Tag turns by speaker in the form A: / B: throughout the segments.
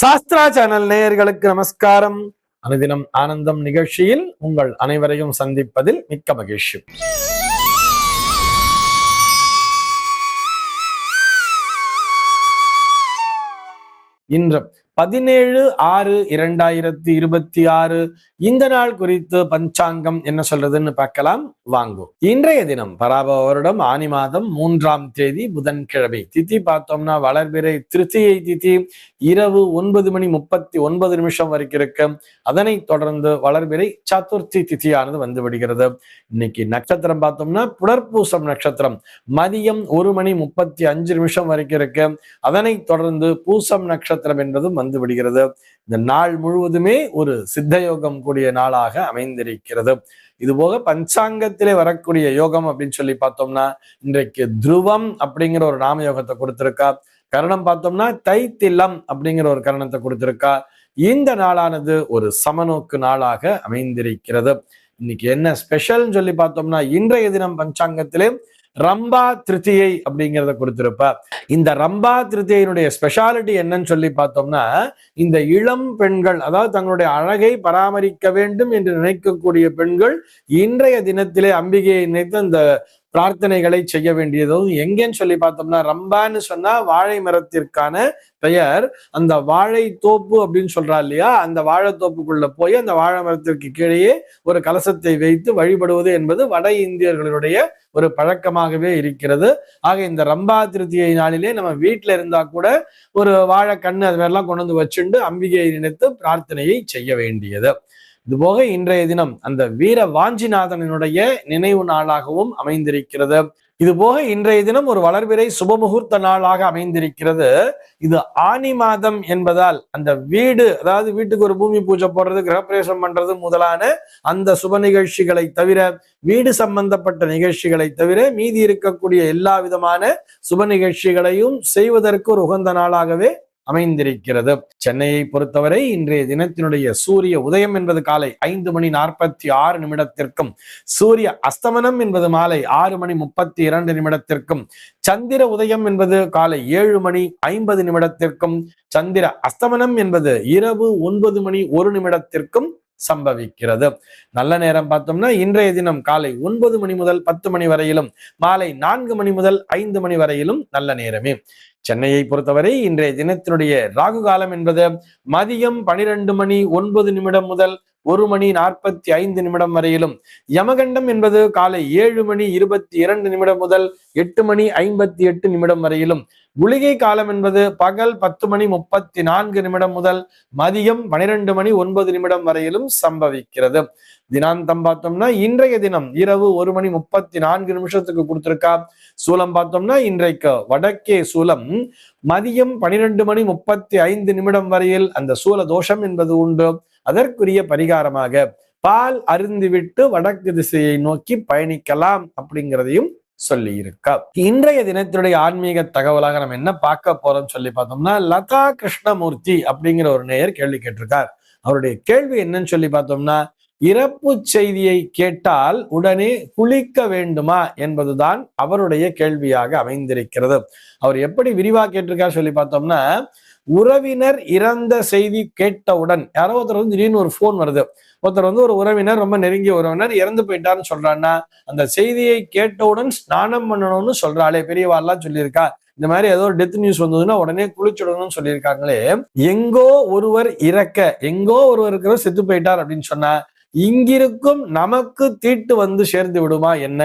A: Sastra channel நேயர்களுக்கு நமஸ்காரம். அனுதினம் ஆனந்தம் நிகழ்ச்சியில் உங்கள் அனைவரையும் சந்திப்பதில் மிக்க மகிழ்ச்சி. இன்று 17/6/2026 இந்த நாள் குறித்து பஞ்சாங்கம் என்ன சொல்றதுன்னு பார்க்கலாம் வாங்கோ. இன்றைய தினம் பராபவ வருடம் ஆனி மாதம் 3ஆம் தேதி புதன்கிழமை. திதி பார்த்தோம்னா வளர்பிறை திருத்தியை திதி இரவு 9:39 வரைக்கும் இருக்கு. அதனை தொடர்ந்து வளர்பிறை சதுர்த்தி திதியானது வந்து விடுகிறது. இன்னைக்கு நட்சத்திரம் பார்த்தோம்னா புனர்பூசம் நட்சத்திரம் மதியம் 1:35 வரைக்கும் இருக்கு. அதனை தொடர்ந்து பூசம் நட்சத்திரம் என்பதும் வந்து விடுகிறது. இந்த நாள் முழுவதுமே ஒரு சித்தயோகம் கூடிய நாளாக அமைந்திருக்கிறது. இதுபோக பஞ்சாங்கத்திலே வரக்கூடிய யோகம் அப்படின்னு சொல்லி பார்த்தோம்னா இன்றைக்கு துருவம் அப்படிங்கிற ஒரு நாம யோகத்தை கொடுத்திருக்கா. கரணம் பார்த்தோம்னா தைத்திலம் அப்படிங்கிற ஒரு கரணத்தை கொடுத்திருக்கா. இந்த நாளானது ஒரு சமநோக்கு நாளாக அமைந்திருக்கிறது. இன்னைக்கு என்ன ஸ்பெஷல்னு சொல்லி பார்த்தோம்னா இன்றைய தினம் பஞ்சாங்கத்திலே ரம்பா திருத்தியை அப்படிங்கிறத கொடுத்திருப்ப. இந்த ரம்பா திருத்தியினுடைய ஸ்பெஷாலிட்டி என்னன்னு சொல்லி பார்த்தோம்னா இந்த இளம் பெண்கள், அதாவது தங்களுடைய அழகை பராமரிக்க வேண்டும் என்று நினைக்கக்கூடிய பெண்கள் இன்றைய தினத்திலே அம்பிகையை நினைத்து அந்த பிரார்த்தனைகளை செய்ய வேண்டியதும். எங்கன்னு சொல்லி பார்த்தோம்னா ரம்பான்னு சொன்னா வாழை மரத்திற்கான பெயர். அந்த வாழை தோப்பு அப்படின்னு சொல்றா இல்லையா, அந்த வாழைத்தோப்புக்குள்ள போய் அந்த வாழை மரத்திற்கு கீழே ஒரு கலசத்தை வைத்து வழிபடுவது என்பது வட இந்தியர்களுடைய ஒரு பழக்கமாகவே இருக்கிறது. ஆக இந்த ரம்பா திருத்தியை நாளிலே நம்ம வீட்டுல இருந்தா கூட ஒரு வாழை கண்ணு அது மாதிரிலாம் கொண்டு வந்து வச்சுண்டு அம்பிகையை நினைத்து பிரார்த்தனையை செய்ய வேண்டியது. இதுபோக இன்றைய தினம் அந்த வீர வாஞ்சிநாதனுடைய நினைவு நாளாகவும் அமைந்திருக்கிறது. இதுபோக இன்றைய தினம் ஒரு வளர்பிறை சுபமுகூர்த்த நாளாக அமைந்திருக்கிறது. இது ஆனி மாதம் என்பதால் அந்த வீடு, அதாவது வீட்டுக்கு ஒரு பூமி பூஜை போடுறது, கிரகப்பிரவேசம் பண்றது முதலான அந்த சுப நிகழ்ச்சிகளை தவிர, வீடு சம்பந்தப்பட்ட நிகழ்ச்சிகளை தவிர மீதி இருக்கக்கூடிய எல்லா விதமான சுப நிகழ்ச்சிகளையும் செய்வதற்கு ஒரு உகந்த நாளாகவே அமைந்திருக்கிறது. சென்னையை பொறுத்தவரை இன்றைய தினத்தினுடைய சூரிய உதயம் என்பது காலை 5:46 சூரிய அஸ்தமனம் என்பது மாலை 6:32 சந்திர உதயம் என்பது காலை 7:50 சந்திர அஸ்தமனம் என்பது இரவு 9:01 சம்பவிக்கிறது. நல்ல நேரம் பார்த்தோம்னா இன்றைய தினம் காலை 9 மணி முதல் 10 மணி வரையிலும், மாலை 4 மணி முதல் 5 மணி வரையிலும் நல்ல நேரமே. சென்னையை பொறுத்தவரை இன்றைய தினத்தினுடைய ராகு காலம் என்பது மதியம் 12:09 முதல் 1:45 வரையிலும், யமகண்டம் என்பது காலை 7:22 முதல் 8:58 வரையிலும், குளிகை காலம் என்பது பகல் 10:34 முதல் மதியம் 12:09 வரையிலும் சம்பவிக்கிறது. தினாந்தம் பார்த்தோம்னா இன்றைய தினம் இரவு 1:34 கொடுத்திருக்கா. சூலம் பார்த்தோம்னா இன்றைக்கு வடக்கே சூலம். மதியம் 12:35 வரையில் அந்த சூல தோஷம் என்பது உண்டு. அதற்குரிய பரிகாரமாக பால் அருந்திவிட்டு வடக்கு திசையை நோக்கி பயணிக்கலாம் அப்படிங்கிறதையும் சொல்லி இருக்கா. இன்றைய தினத்தினுடைய ஆன்மீக தகவலாக நம்ம என்ன பார்க்க போறோம் சொல்லி பார்த்தோம்னா லதா கிருஷ்ணமூர்த்தி அப்படிங்கிற ஒரு நேயர் கேள்வி கேட்டிருக்கார். அவருடைய கேள்வி என்னன்னு சொல்லி பார்த்தோம்னா இறப்பு செய்தியை கேட்டால் உடனே குளிக்க வேண்டுமா என்பதுதான் அவருடைய கேள்வியாக அமைந்திருக்கிறது. அவர் எப்படி விரிவா கேட்டிருக்கார் சொல்லி பார்த்தோம்னா, உறவினர் இறந்த செய்தி கேட்டவுடன் யாரோ ஒருத்தர் திடீர்னு ஒரு போன் வருது, ஒருத்தர் ஒரு உறவினர், ரொம்ப நெருங்கிய உறவினர் இறந்து போயிட்டாருன்னு சொல்றான்னா அந்த செய்தியை கேட்டவுடன் ஸ்நானம் பண்ணணும்னு சொல்றாளே, பெரியவாள்லாம் சொல்லியிருக்கா. இந்த மாதிரி ஏதோ ஒரு டெத் நியூஸ் வந்ததுன்னா உடனே குளிச்சுடணும்னு சொல்லியிருக்காங்களே. எங்கோ ஒருவர் இறக்க, எங்கோ ஒருவர் இருக்கிறவர் செத்து போயிட்டார் அப்படின்னு சொன்னா இங்கிருக்கும் நமக்கு தீட்டு வந்து சேர்ந்து விடுமா என்ன?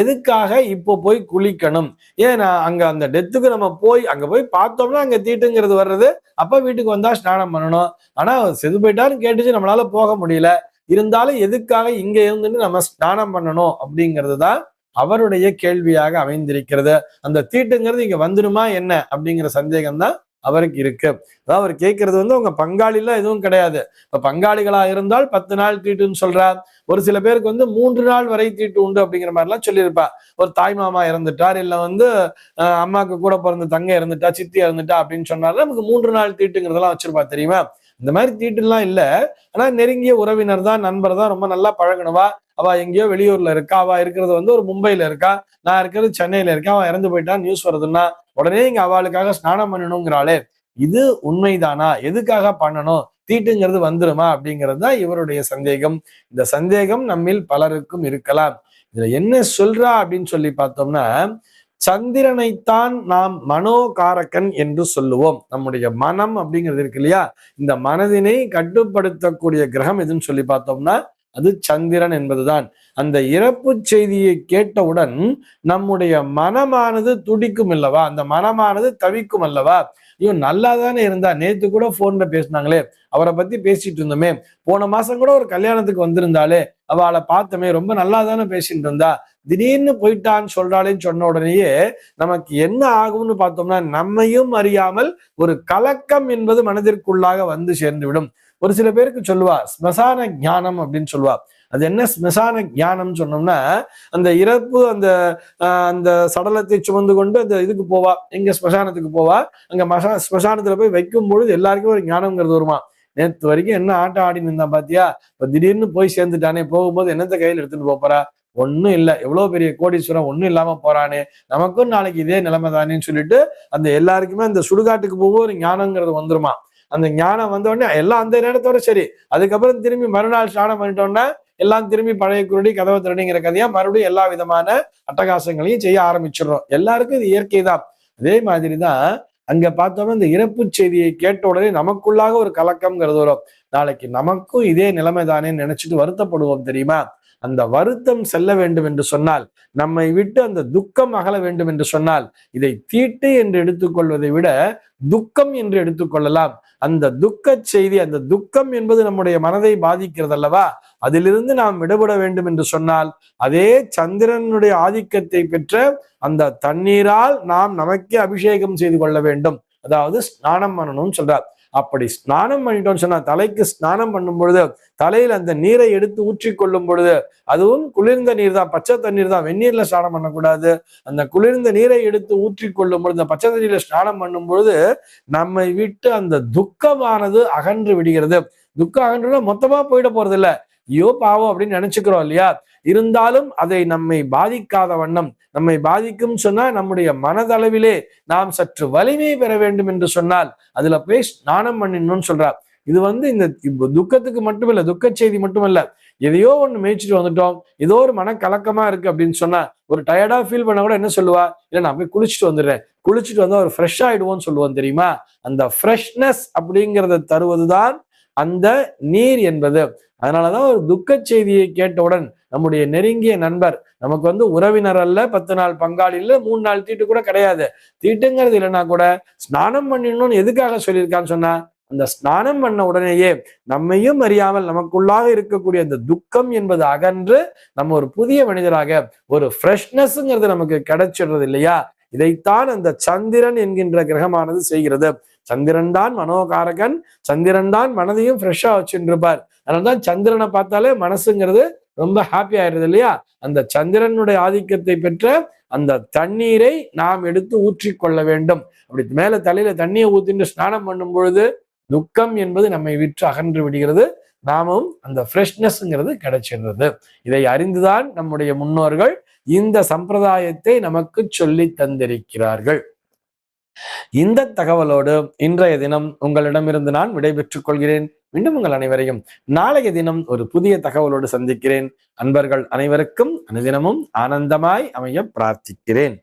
A: எதுக்காக இப்போ போய் குளிக்கணும்? ஏன்னா அங்க அந்த டெத்துக்கு நம்ம போய் அங்க போய் பார்த்தோம்னா அங்க தீட்டுங்கிறது வர்றது, அப்ப வீட்டுக்கு வந்தா ஸ்நானம் பண்ணணும். ஆனா செத்து போயிட்டாருன்னு கேட்டுச்சு, நம்மளால போக முடியல. இருந்தாலும் எதுக்காக இங்க இருந்துட்டு நம்ம ஸ்நானம் பண்ணணும் அப்படிங்கிறது தான் அவருடைய கேள்வியாக அமைந்திருக்கிறது. அந்த தீட்டுங்கிறது இங்க வந்துடுமா என்ன அப்படிங்கிற சந்தேகம் தான் அவருக்கு இருக்கு. அதாவது அவர் கேட்கறது உங்க பங்காளிலாம் எதுவும் கிடையாது. இப்ப பங்காளிகளா இருந்தால் 10 நாள் தீட்டுன்னு சொல்றார். ஒரு சில பேருக்கு 3 நாள் வரை தீட்டு உண்டு அப்படிங்கிற மாதிரிலாம் சொல்லியிருப்பா. ஒரு தாய் மாமா இறந்துட்டார், இல்ல அம்மாவுக்கு கூட பிறந்த தங்க இறந்துட்டா, சித்தி இறந்துட்டா அப்படின்னு சொன்னாலும் நமக்கு 3 நாள் தீட்டுங்கிறதெல்லாம் வச்சிருப்பா தெரியுமா. இந்த மாதிரி தீட்டுலாம் இல்ல. ஆனா நெருங்கிய உறவினர் தான், நண்பர் தான், ரொம்ப நல்லா பழகணுவா. அவ எங்கேயோ வெளியூர்ல இருக்கா, அவ இருக்கிறது ஒரு மும்பைல இருக்கா, நான் இருக்கிறது சென்னையில இருக்கேன், அவன் இறந்து போயிட்டான் நியூஸ் வருதுன்னா உடனே இங்க அவளுக்காக ஸ்நானம் பண்ணணுங்கிறாளே, இது உண்மைதானா, எதுக்காக பண்ணணும், தீட்டுங்கிறது வந்துருமா அப்படிங்கிறது தான் இவருடைய சந்தேகம். இந்த சந்தேகம் நம்மில் பலருக்கும் இருக்கலாம். இதுல என்ன சொல்றா அப்படின்னு சொல்லி பார்த்தோம்னா, சந்திரனைத்தான் நாம் மனோகாரகன் என்று சொல்லுவோம். நம்முடைய மனம் அப்படிங்கிறது இருக்கு இல்லையா, இந்த மனதினை கட்டுப்படுத்தக்கூடிய கிரகம் எதுன்னு சொல்லி பார்த்தோம்னா அது சந்திரன் என்பதுதான். அந்த இறப்பு செய்தியை கேட்டவுடன் நம்முடைய மனமானது துடிக்கும் அல்லவா, அந்த மனமானது தவிக்கும் அல்லவா. ஐயோ நல்லா தானே இருந்தா, நேத்து கூட போன்ல பேசினாங்களே, அவரை பத்தி பேசிட்டு இருந்தோமே, போன மாசம் கூட ஒரு கல்யாணத்துக்கு வந்திருந்தாலே, அவளை பார்த்தோமே, ரொம்ப நல்லா தானே பேசிட்டு இருந்தா, திடீர்னு போயிட்டான்னு சொல்றாளேன்னு சொன்ன உடனேயே நமக்கு என்ன ஆகும்னு பார்த்தோம்னா, நம்மையும் அறியாமல் ஒரு கலக்கம் என்பது மனதிற்குள்ளாக வந்து சேர்ந்து விடும். ஒரு சில பேருக்கு சொல்லுவா ஸ்மசான ஞானம் அப்படின்னு சொல்லுவா. அது என்ன ஸ்மசான ஞானம் சொன்னோம்னா, அந்த இறப்பு அந்த அந்த சடலத்தை சுமந்து கொண்டு அந்த இதுக்கு போவா, எங்க ஸ்மசானத்துக்கு போவா, அங்க ஸ்மசானத்துல போய் வைக்கும் பொழுது எல்லாருக்கும் ஒரு ஞானம்ங்கிறது வருமா. நேற்று வரைக்கும் என்ன ஆட்டம் ஆடின்னு இருந்தா பாத்தியா, இப்ப திடீர்னு போய் சேர்ந்துட்டானே, போகும்போது என்னத்த கையில் எடுத்துட்டு போறா, ஒன்னும் இல்ல, எவ்வளவு பெரிய கோடீஸ்வரம், ஒன்னும் இல்லாம போறானே, நமக்கும் நாளைக்கு இதே நிலைமை தானேன்னு சொல்லிட்டு அந்த எல்லாருக்குமே அந்த சுடுகாட்டுக்கு போக ஒரு ஞானங்கிறது வந்துருமா. அந்த ஞானம் வந்த உடனே எல்லாம் அந்த நேரத்தோட சரி, அதுக்கப்புறம் திரும்பி மறுநாள் ஸ்நானம் பண்ணிட்டோம்னா எல்லாம் திரும்பி பழைய குருடி கதவை திருடிங்கிற கதையா மறுபடியும் எல்லா விதமான அட்டகாசங்களையும் செய்ய ஆரம்பிச்சிடுறோம். எல்லாருக்கும் இது இயற்கை தான். அதே மாதிரிதான் அங்க பார்த்தோம்னா இந்த இறப்பு செய்தியை கேட்ட உடனே நமக்குள்ளாக ஒரு கலக்கம்ங்கிறது வரும். நாளைக்கு நமக்கும் இதே நிலைமை தானேன்னு நினைச்சிட்டு வருத்தப்படுவோம் தெரியுமா. அந்த வருத்தம் செல்ல வேண்டும் என்று சொன்னால், நம்மை விட்டு அந்த துக்கம் அகல வேண்டும் என்று சொன்னால், இதை தீட்டு என்று எடுத்துக்கொள்வதை விட துக்கம் என்று எடுத்துக்கொள்ளலாம். அந்த துக்க செய்தி, அந்த துக்கம் என்பது நம்முடைய மனதை பாதிக்கிறது அல்லவா, அதிலிருந்து நாம் விடுபட வேண்டும் என்று சொன்னால், அதே சந்திரனுடைய ஆதிக்கத்தை பெற்ற அந்த தண்ணீரால் நாம் நமக்கே அபிஷேகம் செய்து கொள்ள வேண்டும். அதாவது ஸ்நானம் பண்ணணும்னு சொல்றார். அப்படி ஸ்நானம் பண்ணிட்டோம்னு சொன்னா, தலைக்கு ஸ்நானம் பண்ணும் பொழுது தலையில் அந்த நீரை எடுத்து ஊற்றி கொள்ளும் பொழுது, அதுவும் குளிர்ந்த நீர் தான், பச்சை தண்ணீர் தான், வெந்நீர்ல ஸ்நானம் பண்ணக்கூடாது. அந்த குளிர்ந்த நீரை எடுத்து ஊற்றி கொள்ளும் பொழுது, அந்த பச்சை தண்ணீர்ல ஸ்நானம் பண்ணும் பொழுது நம்மை விட்டு அந்த துக்கமானது அகன்று விடுகிறது. துக்கம் அகன்றுனா மொத்தமா போயிட போறது இல்ல, ஐயோ பாவம் அப்படின்னு நினைச்சுக்கிறோம் இல்லையா. இருந்தாலும் அதை நம்மை பாதிக்காத வண்ணம், நம்மை பாதிக்கும் சொன்னா நம்முடைய மனதளவிலே நாம் சற்று வலிமை பெற வேண்டும் என்று சொன்னால் அதுல போய் ஸ்நானம் பண்ணிடணும்னு சொல்றார். இது இந்த துக்கத்துக்கு மட்டுமில்ல, துக்க செய்தி மட்டுமல்ல, எதையோ ஒண்ணு மேய்ச்சிட்டு வந்துட்டோம், ஏதோ ஒரு மனக்கலக்கமா இருக்கு அப்படின்னு சொன்னா, ஒரு டயர்டா ஃபீல் பண்ண கூட என்ன சொல்லுவா, இல்ல நான் போய் குளிச்சுட்டு வந்துடுறேன், குளிச்சுட்டு வந்தா ஒரு ஃப்ரெஷ் ஆயிடுவோம்னு சொல்லுவோம் தெரியுமா. அந்த ஃப்ரெஷ்னஸ் அப்படிங்கிறத தருவதுதான் அந்த நீர் என்பது. அதனாலதான் ஒரு துக்க செய்தியை கேட்டவுடன் நம்முடைய நெருங்கிய நண்பர், நமக்கு உறவினர் அல்ல, 10 நாள் பங்காளி இல்ல, 3 நாள் தீட்டு கூட கிடையாது, தீட்டுங்கிறது இல்லைன்னா கூட ஸ்நானம் பண்ணிடணும்னு எதுக்காக சொல்லியிருக்கான்னு சொன்னா, அந்த ஸ்நானம் பண்ண உடனேயே நம்மையும் அறியாமல் நமக்குள்ளாக இருக்கக்கூடிய அந்த துக்கம் என்பது அகன்று நம்ம ஒரு புதிய மனிதராக ஒரு ஃப்ரெஷ்னஸ்ங்கிறது நமக்கு கிடைச்சிடுறது இல்லையா. இதைத்தான் அந்த சந்திரன் என்கின்ற கிரகமானது செய்கிறது. சந்திரன் தான் மனோகாரகன், சந்திரன் தான் மனதையும் ஃப்ரெஷ்ஷா வச்சுருப்பார். அதனால்தான் சந்திரனை பார்த்தாலே மனசுங்கிறது ரொம்ப ஹாப்பி ஆயிடுது இல்லையா. அந்த சந்திரனுடைய ஆதிக்கத்தை பெற்ற அந்த தண்ணீரை நாம் எடுத்து ஊற்றி கொள்ள வேண்டும். அப்படி மேல தலையில தண்ணியை ஊத்திட்டு ஸ்நானம் பண்ணும் பொழுது துக்கம் என்பது நம்மை விற்று அகன்று விடுகிறது, நாமும் அந்த ஃப்ரெஷ்னஸ்ங்கிறது கிடைச்சிடுறது. இதை அறிந்துதான் நம்முடைய முன்னோர்கள் இந்த சம்பிரதாயத்தை நமக்கு சொல்லி தந்திருக்கிறார்கள். இந்த தகவலோடு இன்றைய தினம் உங்களிடமிருந்து நான் விடைபெற்றுக் கொள்கிறேன். மீண்டும் உங்கள் அனைவரையும் நாளைய தினம் ஒரு புதிய தகவலோடு சந்திக்கிறேன். அன்பர்கள் அனைவருக்கும் அனுதினமும் ஆனந்தமாய் அமைய பிரார்த்திக்கிறேன்.